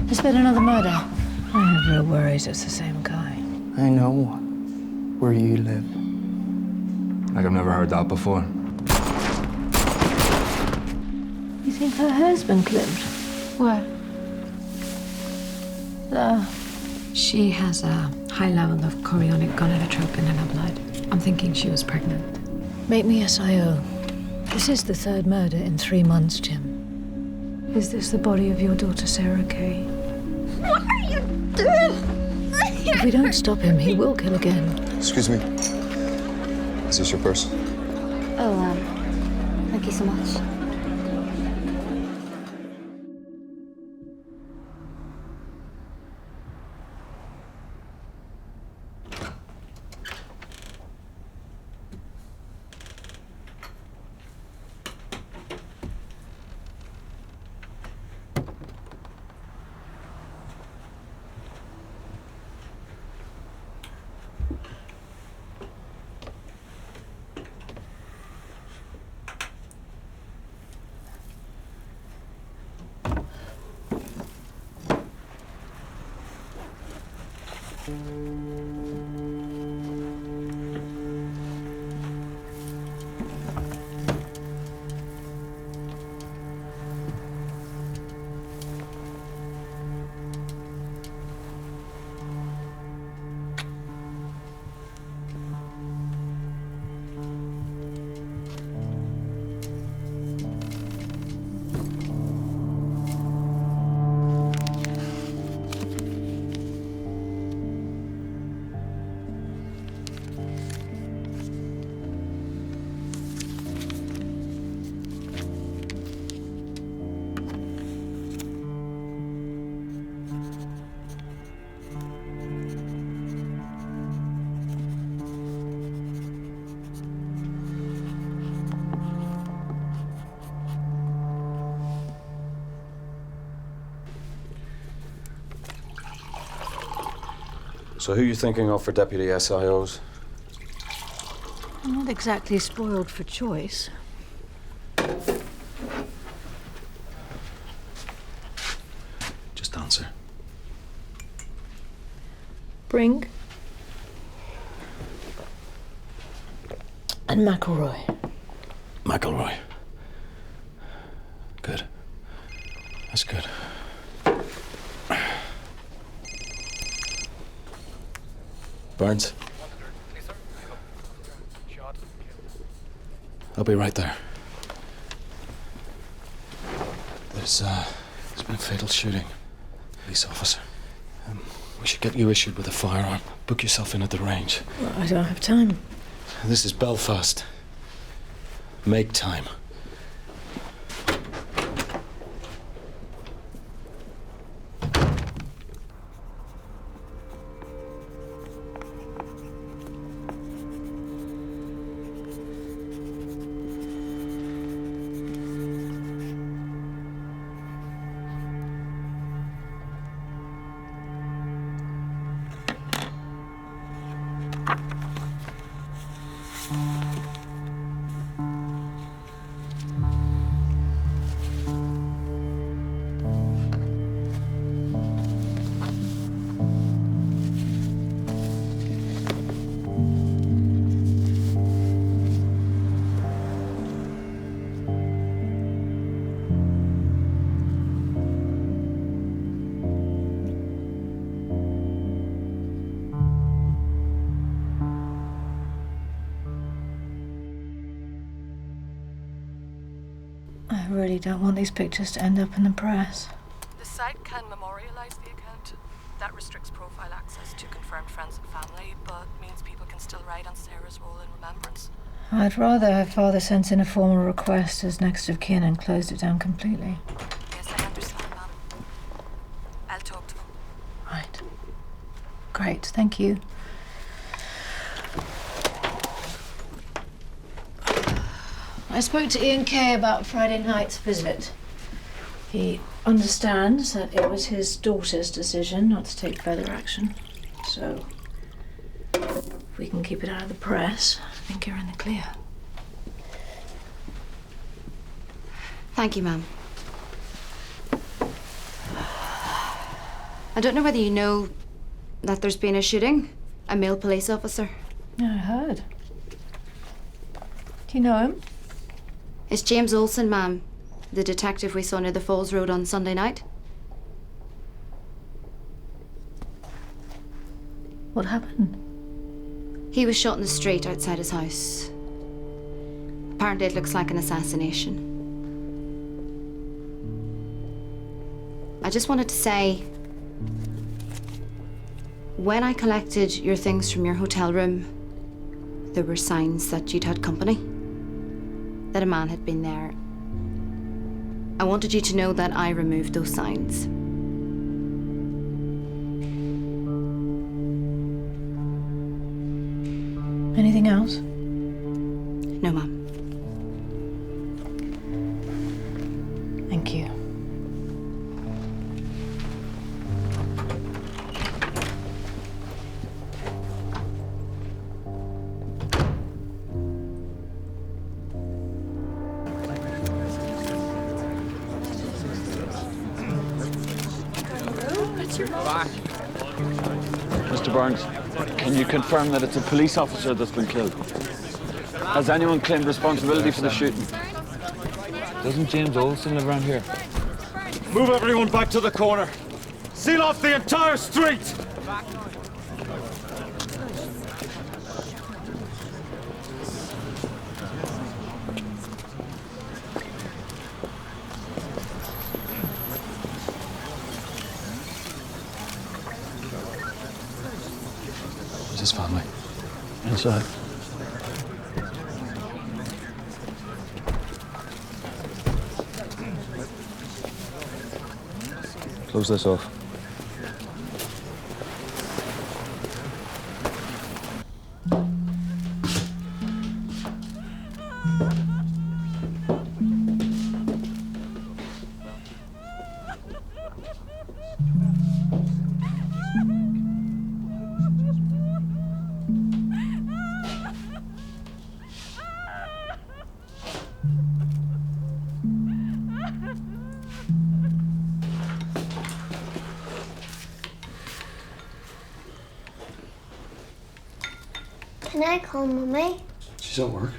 There's been another murder. I have no worries it's the same guy. I know where you live. Like I've never heard that before. You think her hair's been clipped? Where? There. She has a high level of chorionic gonadotropin in her blood. I'm thinking she was pregnant. Make me SIO. This is the third murder in 3 months, Jim. Is this the body of your daughter, Sarah Kay? What are you doing? If we don't stop him, he will kill again. Excuse me. Is this your purse? Oh, thank you so much. So who are you thinking of for deputy SIOs? I'm not exactly spoiled for choice. Just answer. Brink. And McElroy. McElroy. Good. That's good. Burns? I'll be right there. There's been a fatal shooting. Police officer. We should get you issued with a firearm. Book yourself in at the range. Well, I don't have time. This is Belfast. Make time. I really don't want these pictures to end up in the press. The site can memorialize the account. That restricts profile access to confirmed friends and family, but means people can still write on Sarah's role in remembrance. I'd rather her father sent in a formal request as next of kin and closed it down completely. Yes, I understand, ma'am. I'll talk to him. Right. Great, thank you. I spoke to Ian Kay about Friday night's visit. He understands that it was his daughter's decision not to take further action. So, if we can keep it out of the press, I think you're in the clear. Thank you, ma'am. I don't know whether you know that there's been a shooting. A male police officer. Yeah, I heard. Do you know him? It's James Olsson, ma'am. The detective we saw near the Falls Road on Sunday night. What happened? He was shot in the street outside his house. Apparently it looks like an assassination. I just wanted to say, when I collected your things from your hotel room, there were signs that you'd had company, that a man had been there. I wanted you to know that I removed those signs. Anything else? No, ma'am. Thank you. Mr. Burns, can you confirm that it's a police officer that's been killed? Has anyone claimed responsibility for the shooting? Doesn't James Olsson live around here? Move everyone back to the corner. Seal off the entire street! Where's his family? Inside. Close this off. Can I call Mummy? She's at work.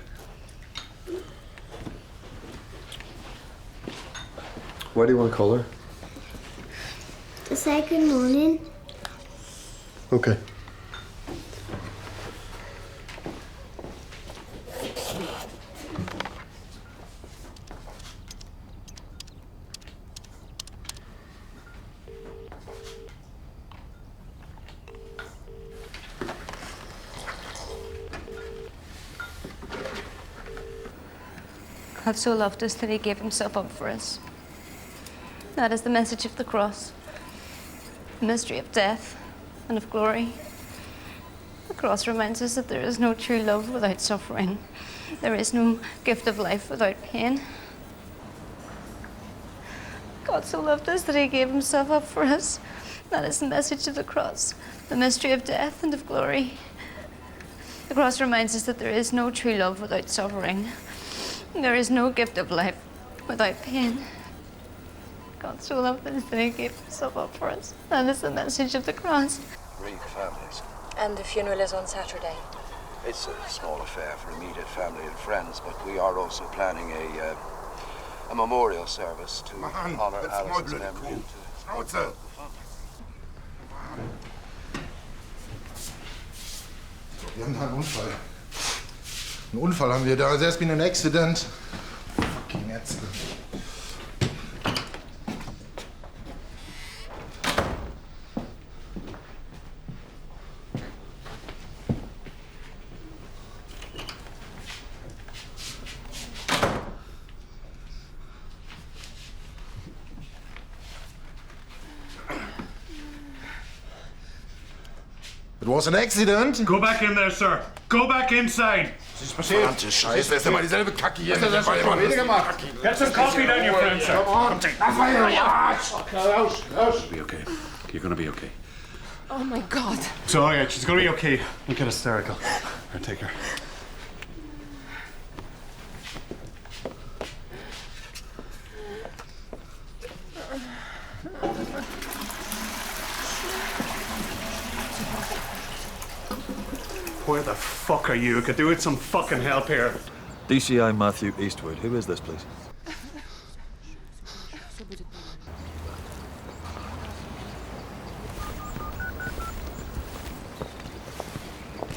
Why do you want to call her? To say good morning. Okay. God so loved us that he gave himself up for us. That is the message of the cross. The mystery of death and of glory. The cross reminds us that there is no true love without suffering. There is no gift of life without pain. God so loved us that he gave himself up for us. That is the message of the cross. The mystery of death and of glory. The cross reminds us that there is no true love without suffering. There is no gift of life without pain. God so loved us that he gave himself up for us. That is the message of the cross. 3 families. And the funeral is on Saturday. It's a small affair for immediate family and friends, but we are also planning a memorial service to honor Alison's memory. Wir haben da einen Unfall. Einen Unfall haben wir da. There's been an accident. Fucking accident. It was an accident. Go back in there, sir. Go back inside. Was ist passiert? Verdammte Scheiße, das ist immer dieselbe Kacke hier. Was hast du schon wieder gemacht? Get some coffee down your friend, sir. Come on. Lass mal hier. Raus, raus. You'll be okay. You're gonna be okay. Oh my God. It's all right. She's gonna be okay. Don't get hysterical. Here, take her. Where the fuck are you? Could do with some fucking help here. DCI Matthew Eastwood. Who is this, please?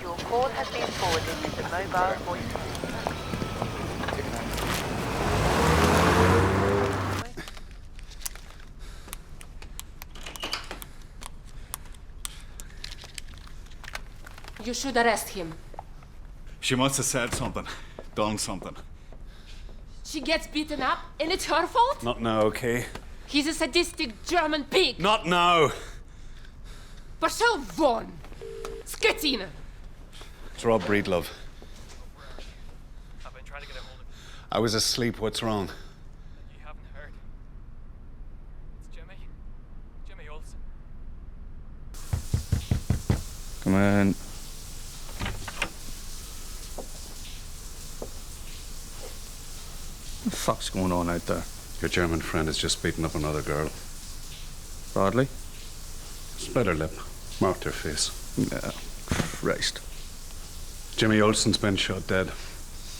Your call has been forwarded to the mobile voice. You should arrest him. She must have said something, done something. She gets beaten up, and it's her fault? Not now, okay? He's a sadistic German pig. Not now! Пошел вон! Скотина! It's Rob Breedlove. I've been trying to get a hold of you. I was asleep, what's wrong? You haven't heard. It's Jimmy. Jimmy Olsson. Come on. What the fuck's going on out there? Your German friend has just beaten up another girl. Badly? Split her lip, marked her face. Yeah, Christ. Jimmy Olsson's been shot dead,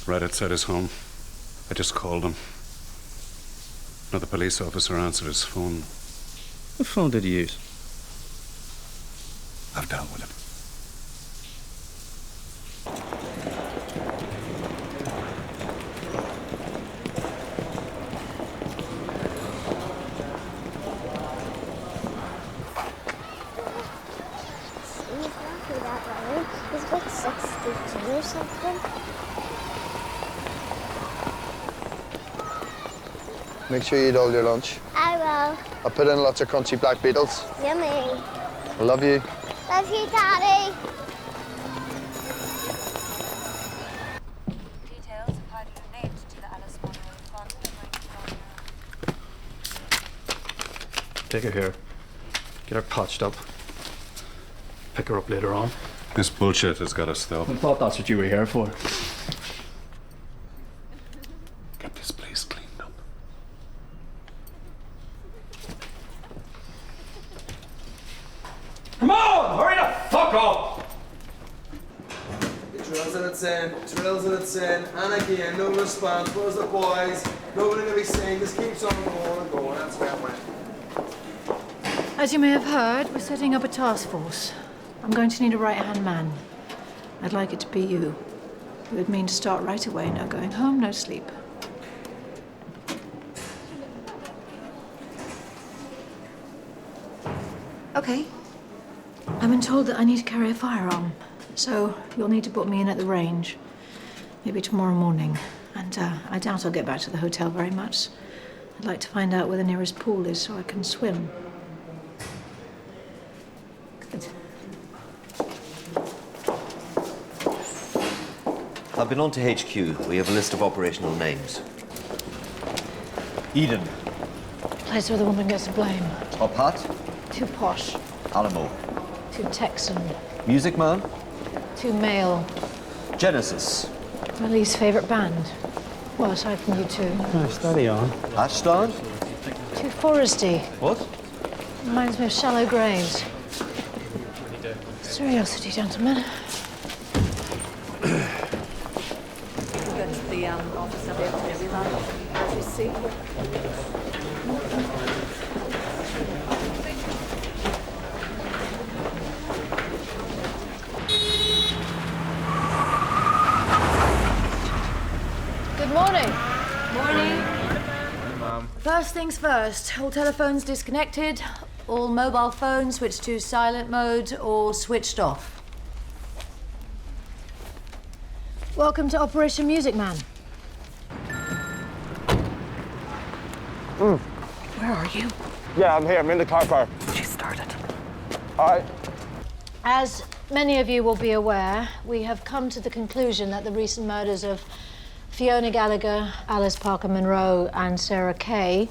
right outside his home. I just called him. Another police officer answered his phone. What phone did he use? I've dealt with him. He's about 62 or something. Make sure you eat all your lunch. I will. I'll put in lots of crunchy black beetles. Yummy. I love you. Love you, Daddy. Details of how to donate to the Alice Monroe Fund are going to Take her here. Get her patched up. Pick her up later on. This bullshit has got to stop. I thought that's what you were here for. Get this place cleaned up. Come on! Hurry the fuck up! Drills in its in, drills in its in, and again, no response. Where's the boys? Nobody to be seen. This keeps on going and going. That's where I went. As you may have heard, we're setting up a task force. I'm going to need a right-hand man. I'd like it to be you. It would mean to start right away, no going home, no sleep. Okay. I've been told that I need to carry a firearm, so you'll need to put me in at the range. Maybe tomorrow morning. And I doubt I'll get back to the hotel very much. I'd like to find out where the nearest pool is so I can swim. Good. I've been on to HQ. We have a list of operational names. Eden. Place where the woman gets the blame. Top Hat. Too posh. Alamo. Too Texan. Music Man. Too male. Genesis. My least favourite band. Well, aside from you two. No, steady on. Ashdown. Too foresty. What? Reminds me of shallow graves. Curiosity, gentlemen. Go to the office of the as you see. Good morning. Morning. First things first, all telephones disconnected, all mobile phones switched to silent mode or switched off. Welcome to Operation Music Man. Where are you? Yeah, I'm here. I'm in the car park. She started. All right. As many of you will be aware, we have come to the conclusion that the recent murders of Fiona Gallagher, Alice Parker Monroe, and Sarah Kay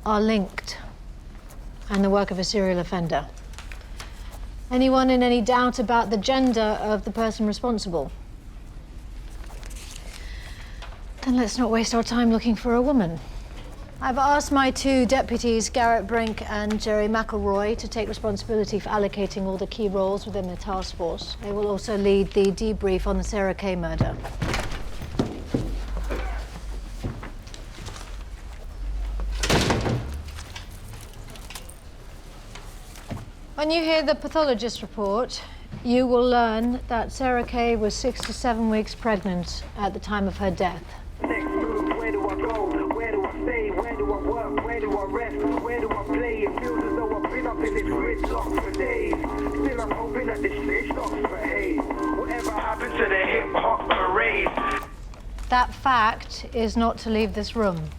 are linked, and the work of a serial offender. Anyone in any doubt about the gender of the person responsible? Then let's not waste our time looking for a woman. I've asked my 2 deputies, Garrett Brink and Jerry McElroy, to take responsibility for allocating all the key roles within the task force. They will also lead the debrief on the Sarah Kay murder. When you hear the pathologist report, you will learn that Sarah Kay was 6 to 7 weeks pregnant at the time of her death. Where do I go? Where do I stay? Where do I work? Where do I rest? Where do I play? It feels as though I've been up in this gridlock for days. Still I'm hoping that this shit stops, but hey, whatever happened to the hip-hop parade? That fact is not to leave this room.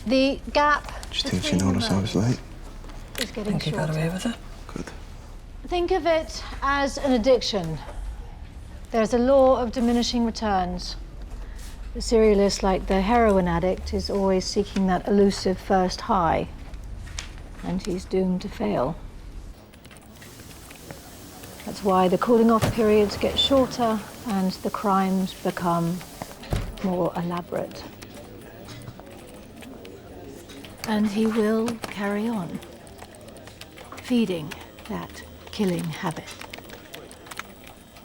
The gap. Just think she noticed I was late. Is getting shorter. You got away with it? Good. Think of it as an addiction. There's a law of diminishing returns. The serialist, like the heroin addict, is always seeking that elusive first high, and he's doomed to fail. That's why the cooling off periods get shorter and the crimes become more elaborate. And he will carry on, feeding that killing habit,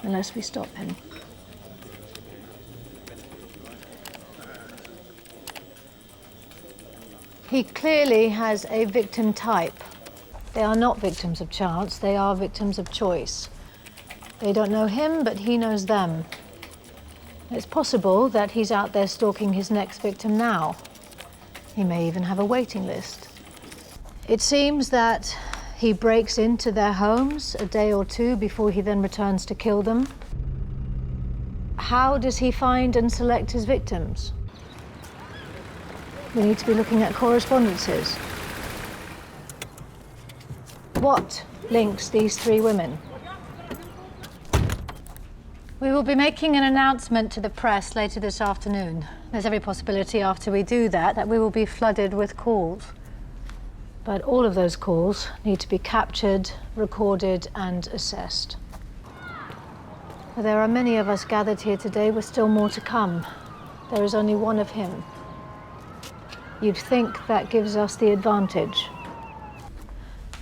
unless we stop him. He clearly has a victim type. They are not victims of chance, they are victims of choice. They don't know him, but he knows them. It's possible that he's out there stalking his next victim now. He may even have a waiting list. It seems that he breaks into their homes a day or 2 before he then returns to kill them. How does he find and select his victims? We need to be looking at correspondences. What links these 3 women? We will be making an announcement to the press later this afternoon. There's every possibility after we do that we will be flooded with calls. But all of those calls need to be captured, recorded, and assessed. There are many of us gathered here today with still more to come. There is only one of him. You'd think that gives us the advantage,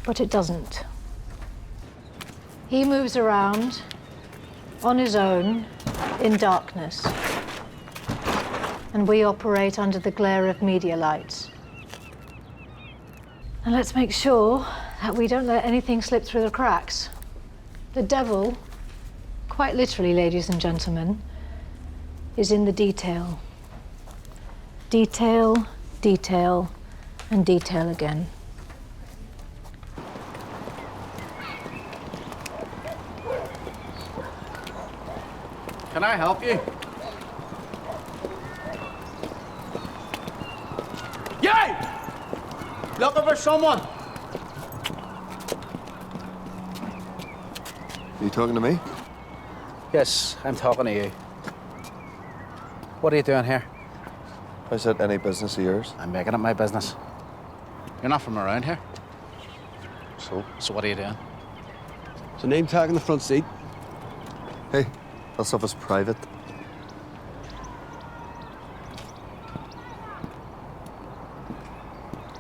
but it doesn't. He moves around on his own in darkness, and we operate under the glare of media lights. And let's make sure that we don't let anything slip through the cracks. The devil, quite literally, ladies and gentlemen, is in the detail. Detail, detail, and detail again. Can I help you? Yay! Looking for someone. Are you talking to me? Yes, I'm talking to you. What are you doing here? Is that any business of yours? I'm making it my business. You're not from around here. So? So what are you doing? Is a name tag in the front seat? Hey, that stuff is private.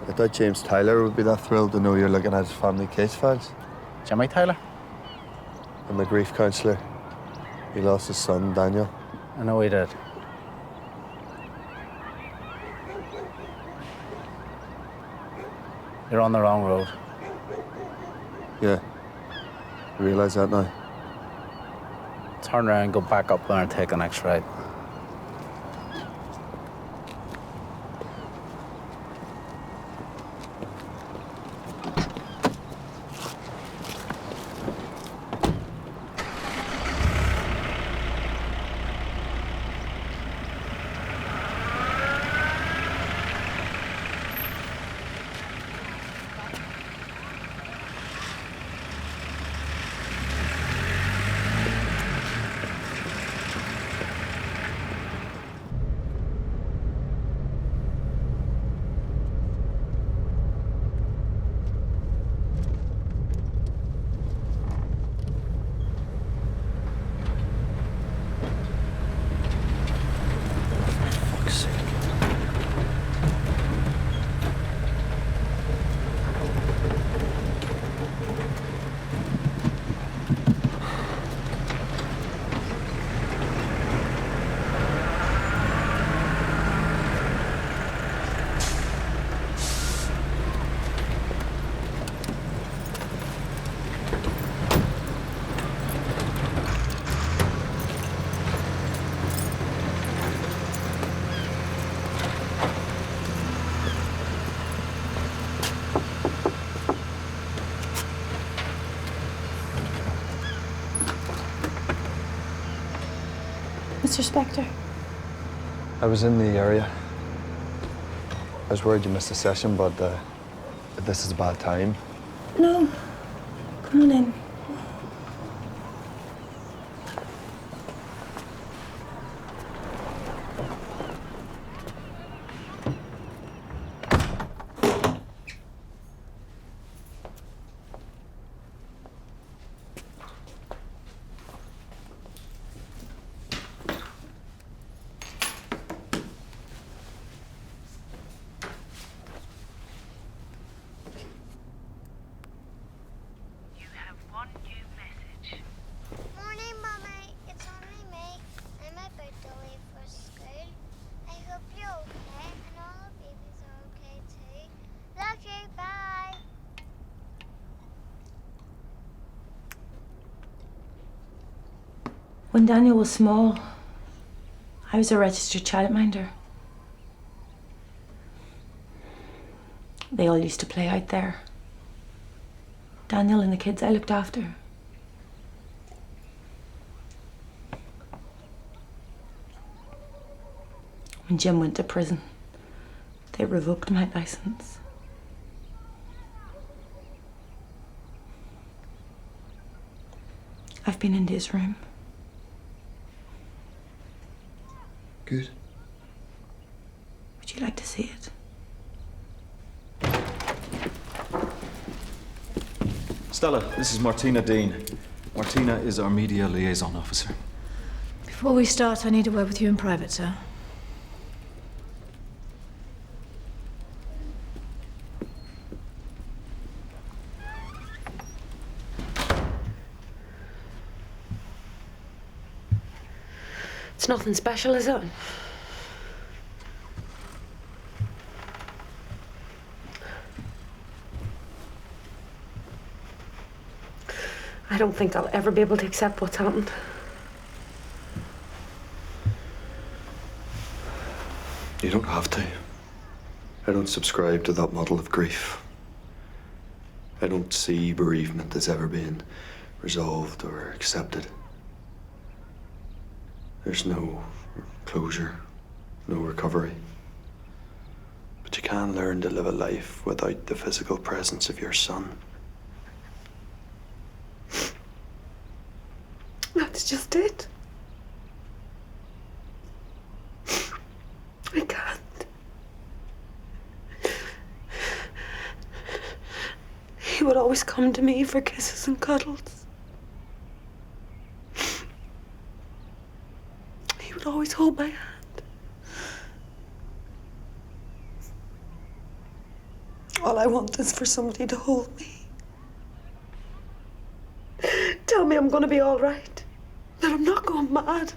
I thought James Tyler would be that thrilled to know you're looking at his family case files. Jimmy Tyler? I'm a grief counsellor. He lost his son, Daniel. I know he did. You're on the wrong road. Yeah. You realise that now? Turn around, go back up there and take the next right. Mr. Spector? I was in the area. I was worried you missed a session, but this is a bad time. No. Come on in. Morning, Mummy. It's only me. I'm about to leave for school. I hope you're okay and all the babies are okay too. Love you. Bye. When Daniel was small, I was a registered childminder. They all used to play out there. Daniel and the kids I looked after. When Jim went to prison, they revoked my license. I've been into his room. Good. Would you like to see it? Stella, this is Martina Dean. Martina is our media liaison officer. Before we start, I need a word with you in private, sir. It's nothing special, is it? I don't think I'll ever be able to accept what's happened. You don't have to. I don't subscribe to that model of grief. I don't see bereavement as ever being resolved or accepted. There's no closure, no recovery. But you can learn to live a life without the physical presence of your son. That's just it. I can't. He would always come to me for kisses and cuddles. He would always hold my hand. All I want is for somebody to hold me. Tell me I'm gonna be all right. That I'm not going mad.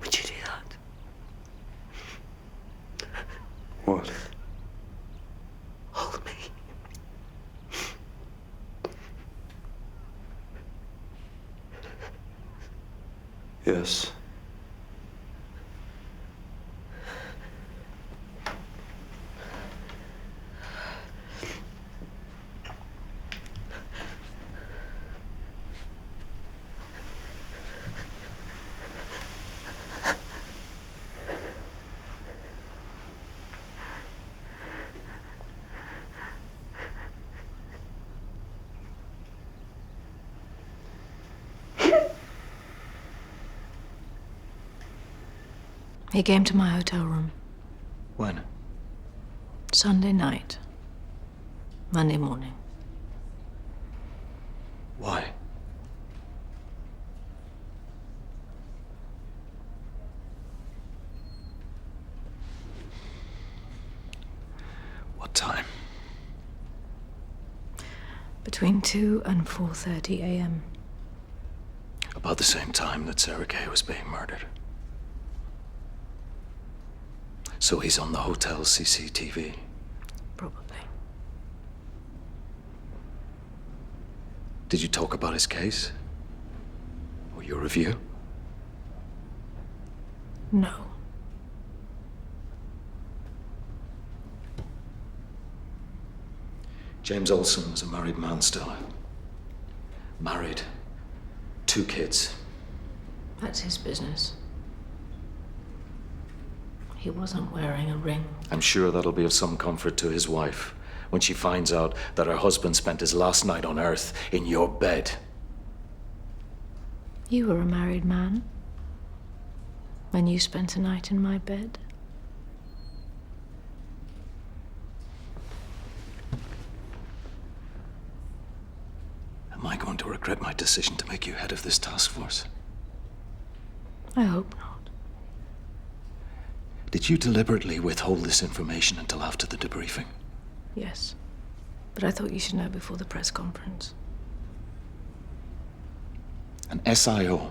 Would you do that? What? Hold me. Yes. He came to my hotel room. When? Sunday night. Monday morning. Why? What time? Between 2 and 4:30 a.m. About the same time that Sarah Kay was being murdered. So he's on the hotel CCTV. Probably. Did you talk about his case? Your review? No. James Olsson was a married man, Stella. Married. 2 kids. That's his business. He wasn't wearing a ring. I'm sure that'll be of some comfort to his wife when she finds out that her husband spent his last night on Earth in your bed. You were a married man when you spent a night in my bed. Am I going to regret my decision to make you head of this task force? I hope not. Did you deliberately withhold this information until after the debriefing? Yes. But I thought you should know before the press conference. An SIO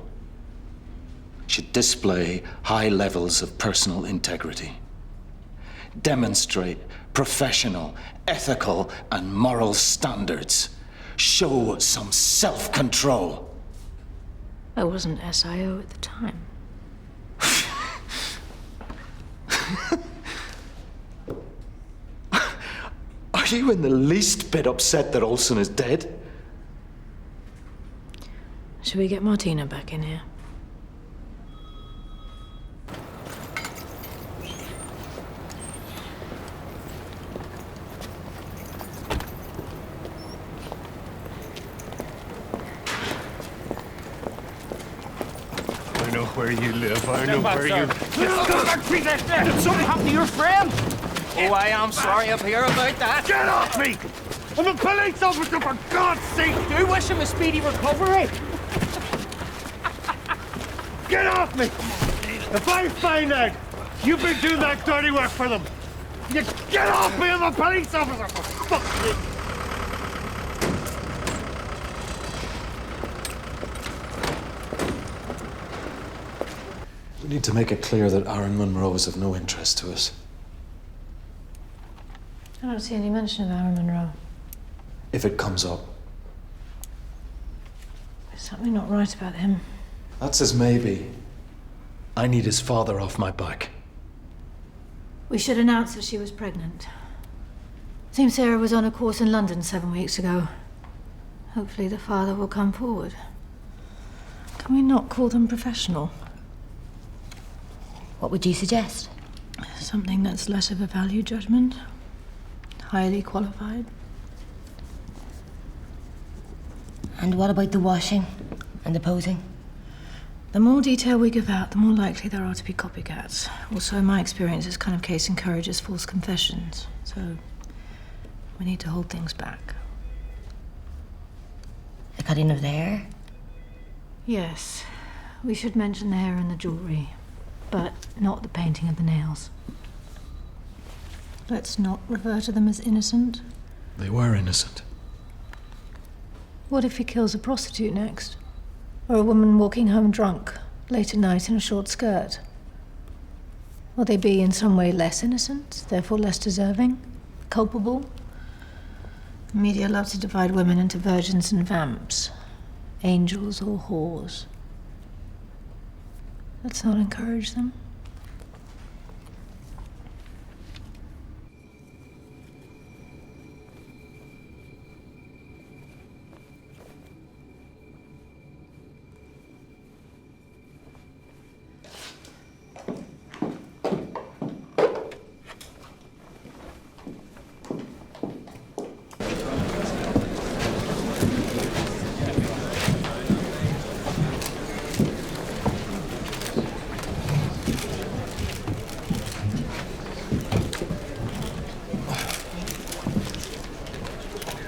should display high levels of personal integrity, demonstrate professional, ethical, and moral standards, show some self-control. I wasn't SIO at the time. Are you in the least bit upset that Olsson is dead? Should we get Martina back in here? I know where you live. I know where you... Did something happen to your friend? Oh, I am sorry to hear about that. Get off me! I'm a police officer, for God's sake! Do wish him a speedy recovery. Get off me! If I find out you've been doing that dirty work for them, you get off me! I'm a police officer, for fuck's sake! We need to make it clear that Aaron Monroe is of no interest to us. I don't see any mention of Aaron Monroe. If it comes up. There's something not right about him. That's his maybe. I need his father off my back. We should announce that she was pregnant. Seems Sarah was on a course in London 7 weeks ago. Hopefully the father will come forward. Can we not call them professional? What would you suggest? Something that's less of a value judgment. Highly qualified. And what about the washing and the posing? The more detail we give out, the more likely there are to be copycats. Also, in my experience, this kind of case encourages false confessions. So, we need to hold things back. The cutting of the hair? Yes. We should mention the hair and the jewelry, but not the painting of the nails. Let's not refer to them as innocent. They were innocent. What if he kills a prostitute next? Or a woman walking home drunk, late at night in a short skirt? Will they be in some way less innocent, therefore less deserving? Culpable? The media love to divide women into virgins and vamps. Angels or whores. Let's not encourage them.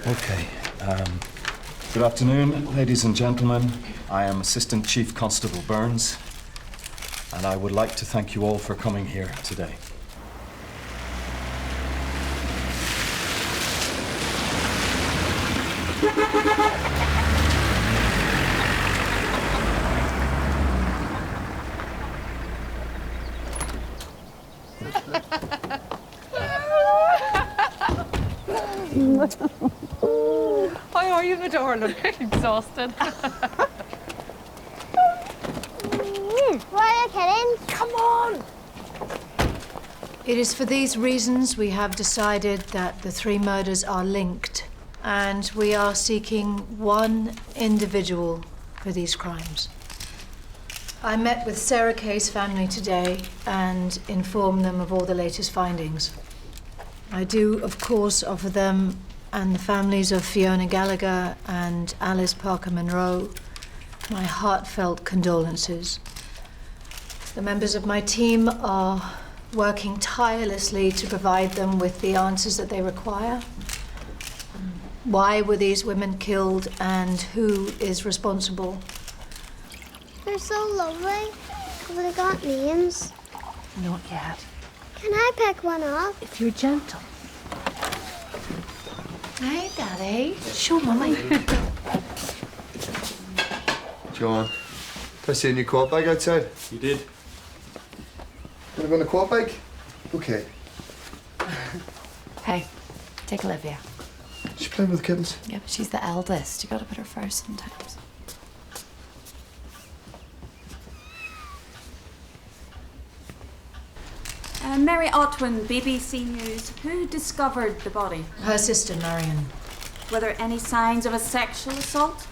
Okay. Good afternoon, ladies and gentlemen. I am Assistant Chief Constable Burns, and I would like to thank you all for coming here today. How are you, my darling? Exhausted. you're kidding. Come on. It is for these reasons we have decided that the 3 murders are linked, and we are seeking one individual for these crimes. I met with Sarah Kay's family today and informed them of all the latest findings. I do, of course, offer them and the families of Fiona Gallagher and Alice Parker Monroe my heartfelt condolences. The members of my team are working tirelessly to provide them with the answers that they require. Why were these women killed and who is responsible? They're so lovely. Have they got names? Not yet. Can I pick one up? If you're gentle. Hey, Daddy. Show Mummy. John, did I see a new quad bike outside? You did. Gonna go on the quad bike? Okay. Hey, take Olivia. She's playing with the kittens. Yeah, but she's the eldest. You gotta put her first sometimes. Mary Otwin, BBC News. Who discovered the body? Her sister, Marion. Were there any signs of a sexual assault?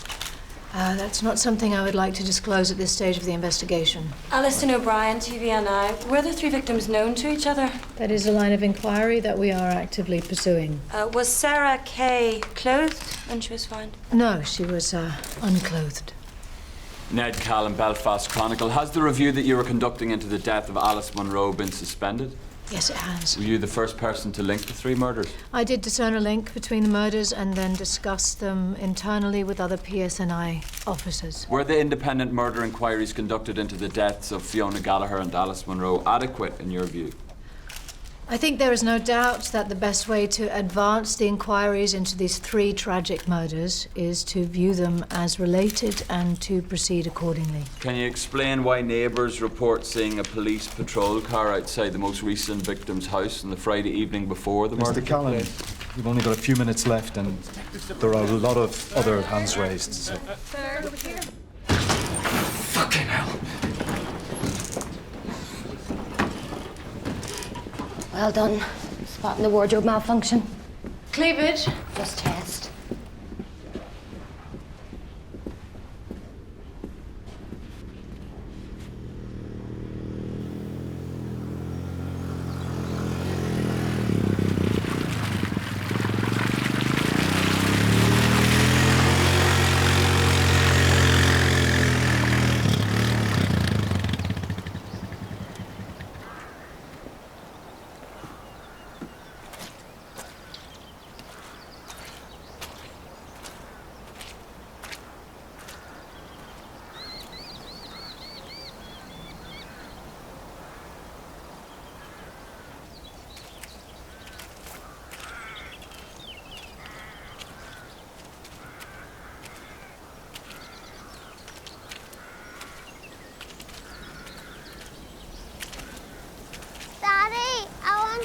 That's not something I would like to disclose at this stage of the investigation. Alison O'Brien, TVNI. Were the 3 victims known to each other? That is a line of inquiry that we are actively pursuing. Was Sarah Kay clothed when she was found? No, she was unclothed. Ned Callum, Belfast Chronicle. Has the review that you were conducting into the death of Alice Monroe been suspended? Yes, it has. Were you the first person to link the 3 murders? I did discern a link between the murders and then discussed them internally with other PSNI officers. Were the independent murder inquiries conducted into the deaths of Fiona Gallagher and Alice Monroe adequate in your view? I think there is no doubt that the best way to advance the inquiries into these 3 tragic murders is to view them as related and to proceed accordingly. Can you explain why neighbours report seeing a police patrol car outside the most recent victim's house on the Friday evening before the murder? Mr. Callan, we've only got a few minutes left and there are a lot of other hands raised. So. Third over here. Fucking hell. Well done. Spotting the wardrobe malfunction. Cleavage. Just chest.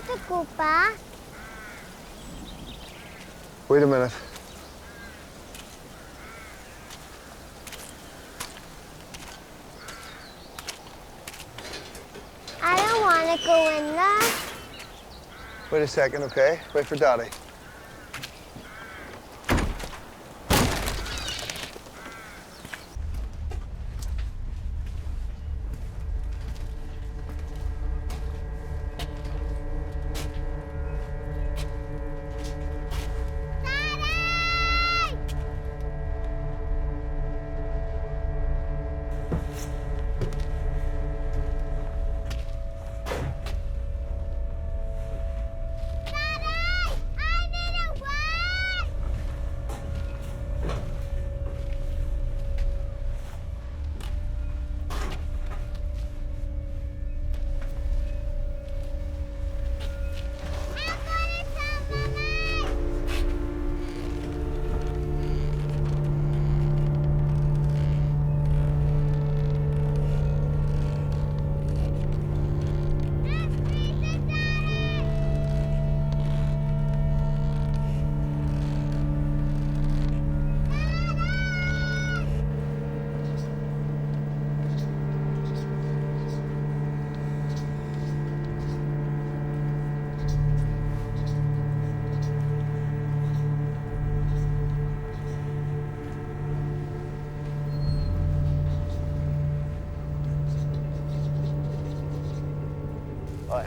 To go back. Wait a minute. I don't want to go in there. Wait a second, okay? Wait for Daddy. I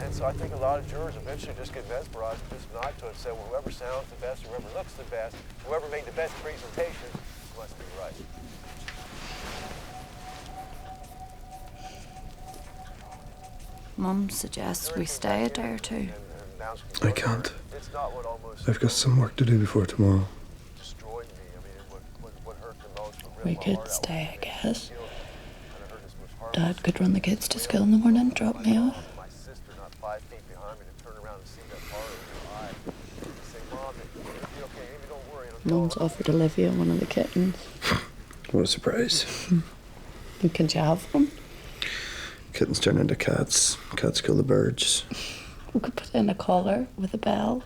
And so I think a lot of jurors eventually just get mesmerized and just nod to it and say, well, whoever sounds the best, whoever looks the best, whoever made the best presentation must be right. Mum suggests we stay a day or two. I can't. I've got some work to do before tomorrow. We could stay, I guess. Dad could run the kids to school in the morning, drop me off. Mum's offered Olivia one of the kittens. What a surprise. Can you have one? Kittens turn into cats. Cats kill the birds. We could put in a collar with a bell.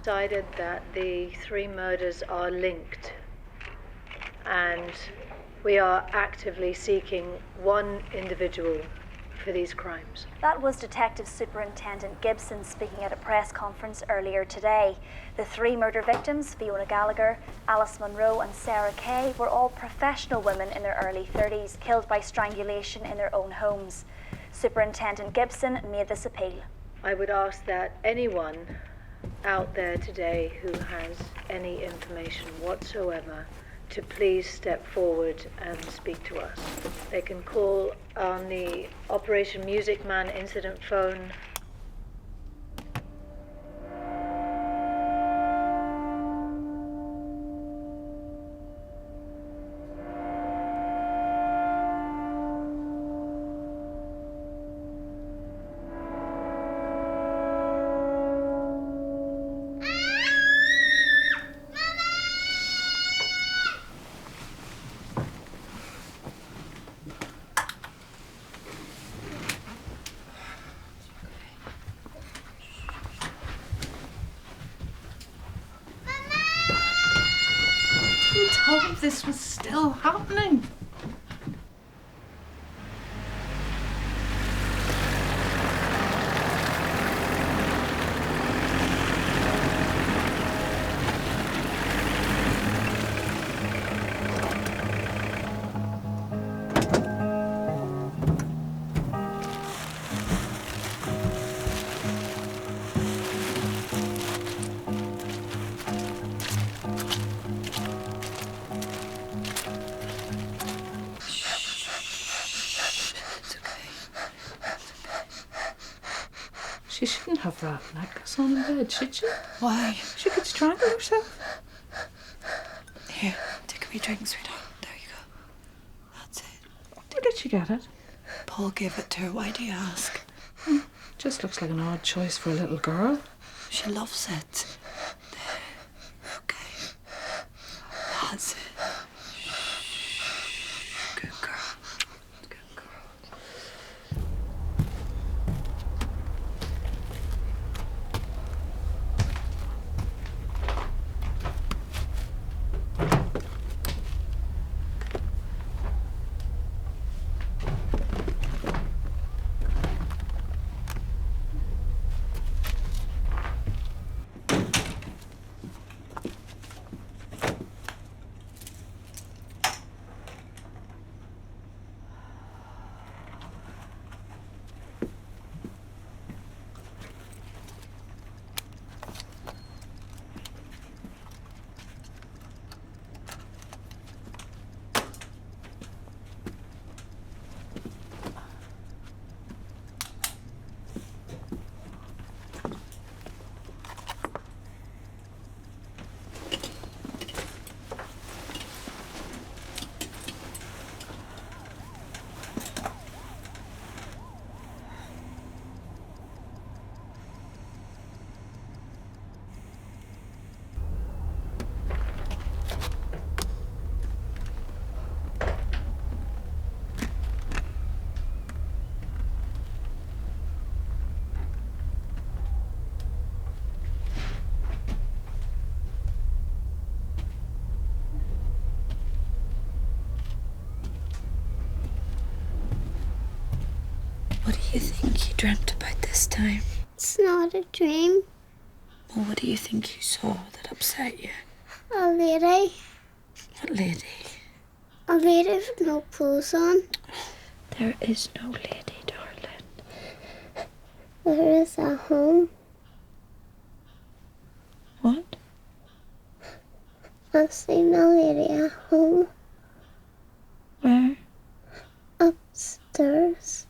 Decided that the 3 murders are linked, and we are actively seeking one individual for these crimes. That was Detective Superintendent Gibson speaking at a press conference earlier today. The 3 murder victims, Fiona Gallagher, Alice Munro and Sarah Kay, were all professional women in their early 30s, killed by strangulation in their own homes. Superintendent Gibson made this appeal. I would ask that anyone out there today who has any information whatsoever to please step forward and speak to us. They can call on the Operation Music Man incident phone. This was still happening. She shouldn't have that necklace on in bed, should she? Why? She could strangle herself. Here, take a wee drink, sweetheart. There you go. That's it. Where did she get it? Paul gave it to her. Why do you ask? Just looks like an odd choice for a little girl. She loves it. There. Okay. That's it. Shh. Good girl. Good girl. What do you think you dreamt about this time? It's not a dream. Well, what do you think you saw that upset you? A lady. What lady? A lady with no clothes on. There is no lady, darling. Where is at home? What? I've seen a lady at home. Where? Upstairs.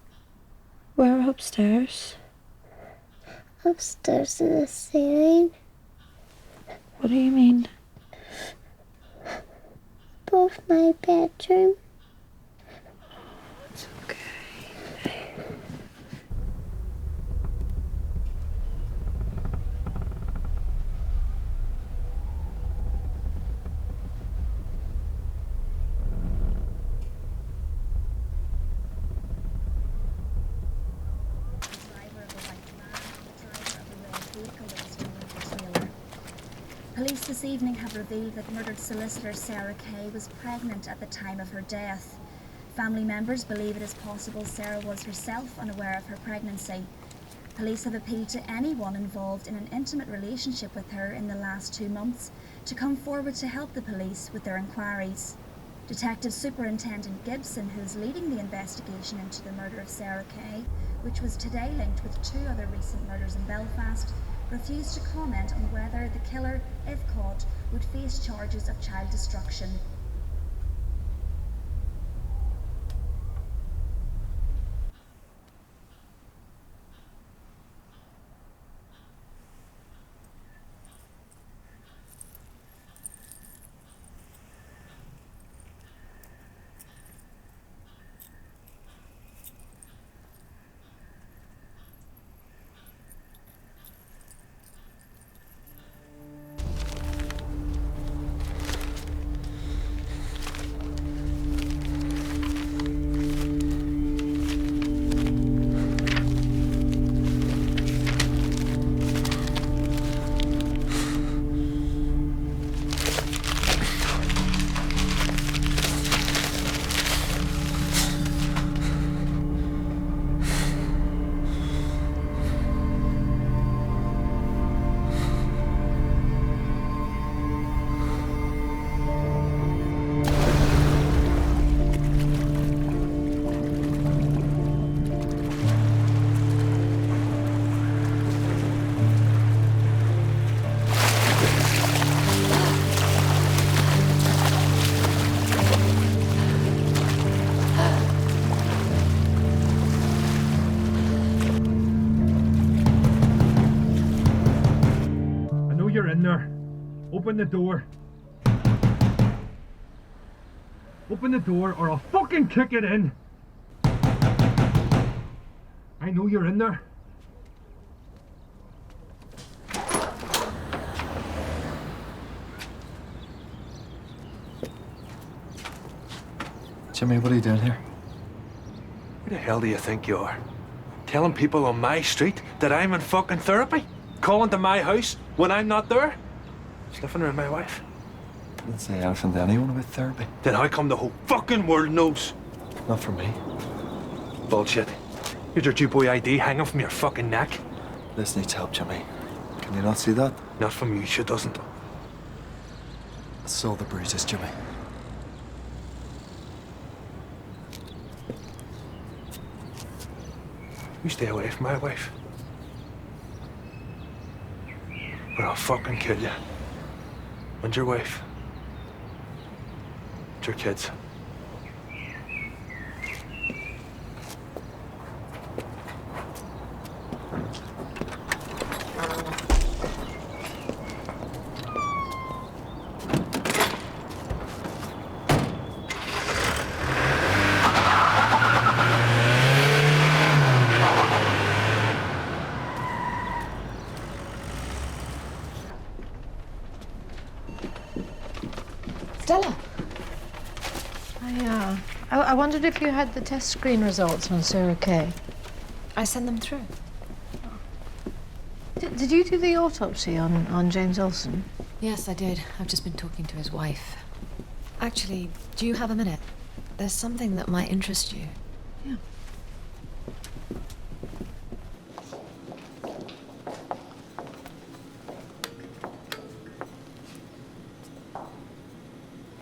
Where upstairs? Upstairs in the ceiling. What do you mean? Above my bedroom. It's okay. Police this evening have revealed that murdered solicitor Sarah Kay was pregnant at the time of her death. Family members believe it is possible Sarah was herself unaware of her pregnancy. Police have appealed to anyone involved in an intimate relationship with her in the last 2 months to come forward to help the police with their inquiries. Detective Superintendent Gibson, who is leading the investigation into the murder of Sarah Kay, which was today linked with 2 other recent murders in Belfast, refused to comment on whether the killer, if caught, would face charges of child destruction. You're in there. Open the door. Open the door or I'll fucking kick it in. I know you're in there. Jimmy, what are you doing here? Who the hell do you think you are? Telling people on my street that I'm in fucking therapy? Calling to my house when I'm not there? Sniffing around my wife? I didn't say anything to anyone about therapy. Then how come the whole fucking world knows? Not from me. Bullshit. Here's your Jew-boy ID hanging from your fucking neck. This needs help, Jimmy. Can you not see that? Not from you, she doesn't. I saw the bruises, Jimmy. You stay away from my wife. Or I'll fucking kill you. And your wife. And your kids. Stella. I wondered if you had the test screen results on Sarah Kay. I sent them through. Did you do the autopsy on James Olsson? Yes, I did. I've just been talking to his wife. Actually, do you have a minute? There's something that might interest you. Yeah.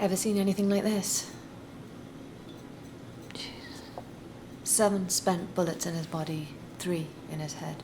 Ever seen anything like this? 7 spent bullets in his body, 3 in his head.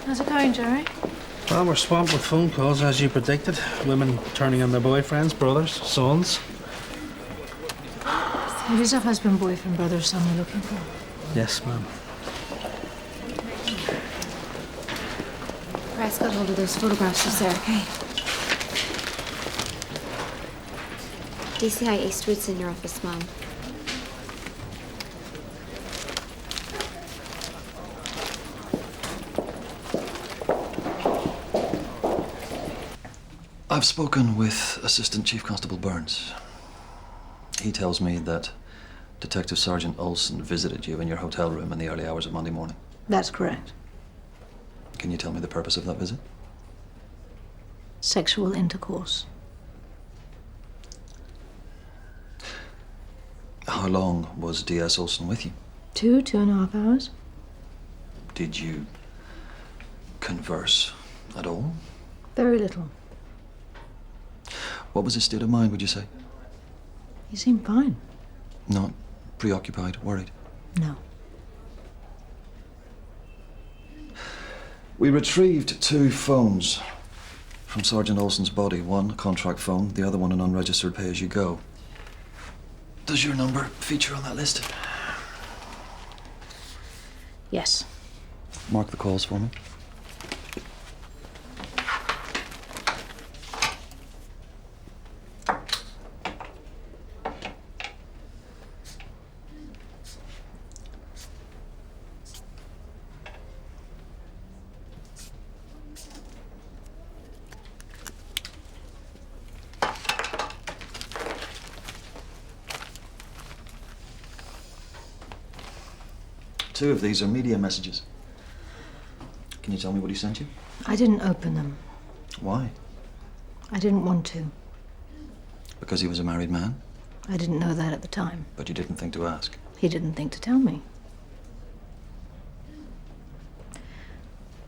How's it going, Jerry? Well, we're swamped with phone calls, as you predicted. Women turning on their boyfriends, brothers, sons. It is a husband, boyfriend, brother, son we're looking for. Yes, ma'am. Press got hold of those photographs for Sarah Kay. DSI Eastwood's in your office, ma'am. I've spoken with Assistant Chief Constable Burns. He tells me that Detective Sergeant Olsson visited you in your hotel room in the early hours of Monday morning. That's correct. Can you tell me the purpose of that visit? Sexual intercourse. How long was DS Olsson with you? 2.5 hours. Did you converse at all? Very little. What was his state of mind, would you say? He seemed fine. Not preoccupied, worried? No. We retrieved 2 phones from Sergeant Olsson's body. One a contract phone, the other one an unregistered pay-as-you-go. Does your number feature on that list? Yes. Mark the calls for me. Two of these are media messages. Can you tell me what he sent you? I didn't open them. Why? I didn't want to. Because he was a married man? I didn't know that at the time. But you didn't think to ask? He didn't think to tell me.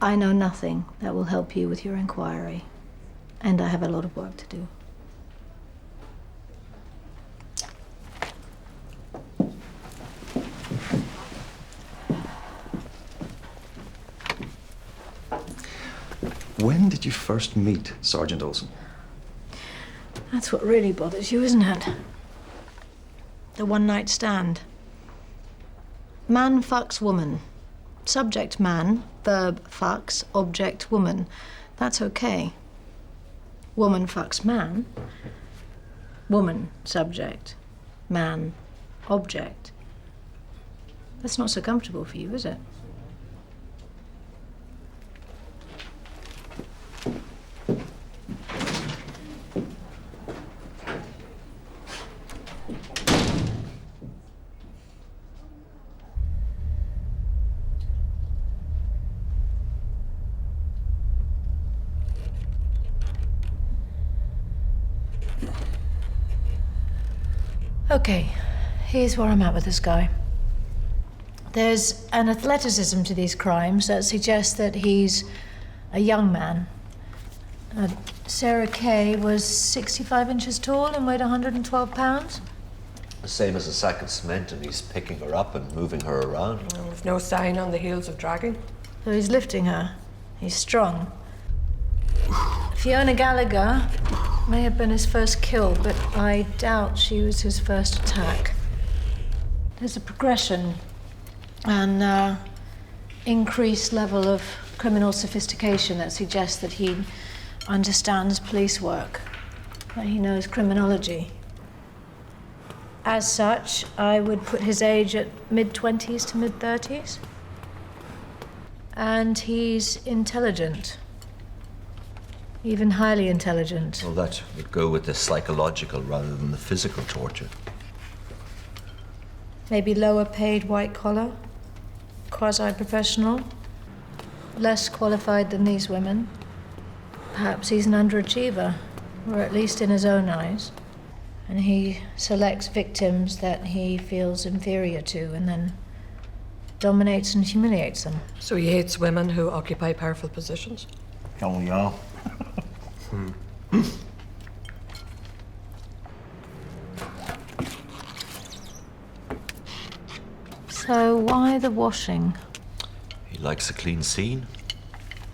I know nothing that will help you with your inquiry, and I have a lot of work to do. When did you first meet Sergeant Olsson? That's what really bothers you, isn't it? The one-night stand. Man fucks woman. Subject man, verb fucks, object woman. That's okay. Woman fucks man. Woman, subject. Man, object. That's not so comfortable for you, is it? Okay, here's where I'm at with this guy. There's an athleticism to these crimes that suggests that he's a young man. Sarah Kay was 65 inches tall and weighed 112 pounds. The same as a sack of cement, and he's picking her up and moving her around. With no sign on the heels of dragging. So he's lifting her. He's strong. Fiona Gallagher may have been his first kill, but I doubt she was his first attack. There's a progression and increased level of criminal sophistication that suggests that he understands police work, that he knows criminology. As such, I would put his age at mid-20s to mid-30s. And he's intelligent. Even highly intelligent. Well, that would go with the psychological rather than the physical torture. Maybe lower paid white collar, quasi-professional, less qualified than these women. Perhaps he's an underachiever, or at least in his own eyes. And he selects victims that he feels inferior to and then dominates and humiliates them. So he hates women who occupy powerful positions? Oh, yeah. So why the washing? He likes a clean scene.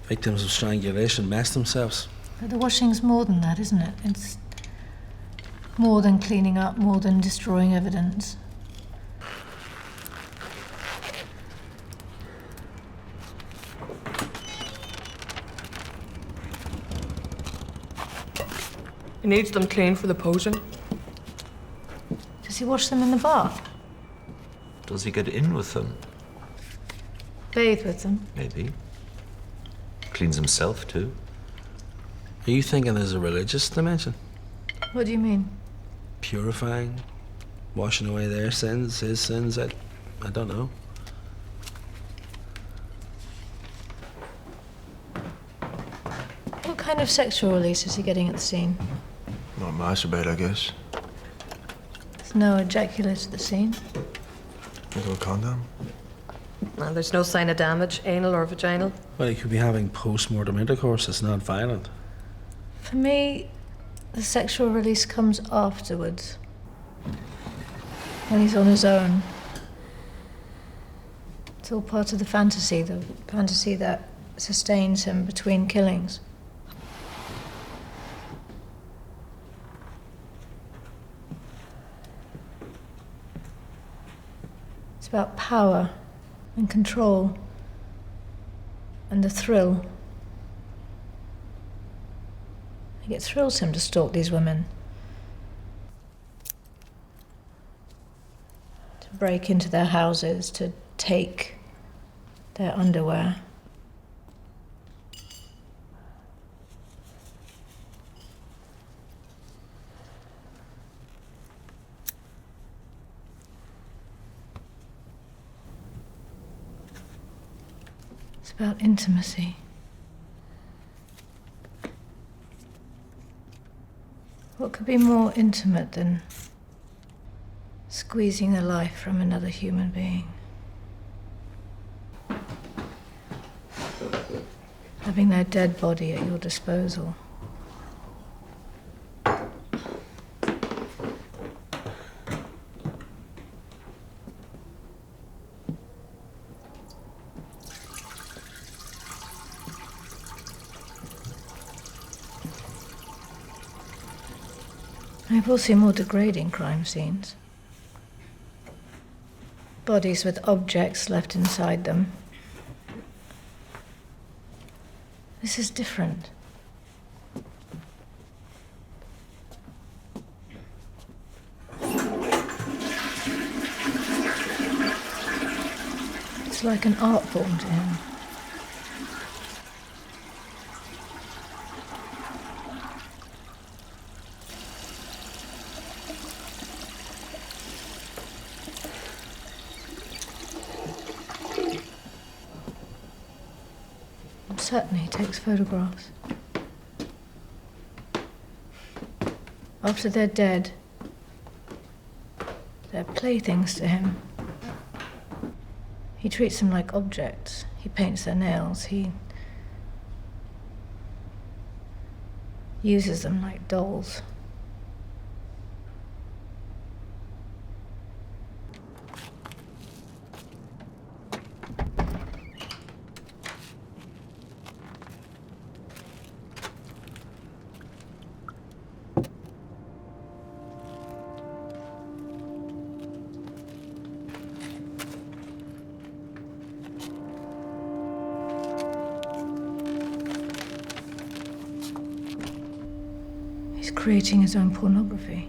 Victims of strangulation mess themselves. But the washing's more than that, isn't it? It's more than cleaning up, more than destroying evidence. He needs them clean for the posing. Does he wash them in the bath? Does he get in with them? Bathe with them? Maybe. Cleans himself, too. Are you thinking there's a religious dimension? What do you mean? Purifying? Washing away their sins, his sins? I don't know. What kind of sexual release is he getting at the scene? Not masturbate, I guess. There's no ejaculate at the scene. No condom? And there's no sign of damage, anal or vaginal. Well, he could be having post-mortem intercourse. It's not violent. For me, the sexual release comes afterwards. When he's on his own. It's all part of the fantasy that sustains him between killings. It's about power and control and the thrill. I think it thrills him to stalk these women. To break into their houses, to take their underwear. It's about intimacy. What could be more intimate than squeezing the life from another human being? Having their dead body at your disposal. I've also seen more degrading crime scenes. Bodies with objects left inside them. This is different. It's like an art form to him. Certainly, he takes photographs. After they're dead, they're playthings to him. He treats them like objects. He paints their nails. He uses them like dolls. creating his own pornography.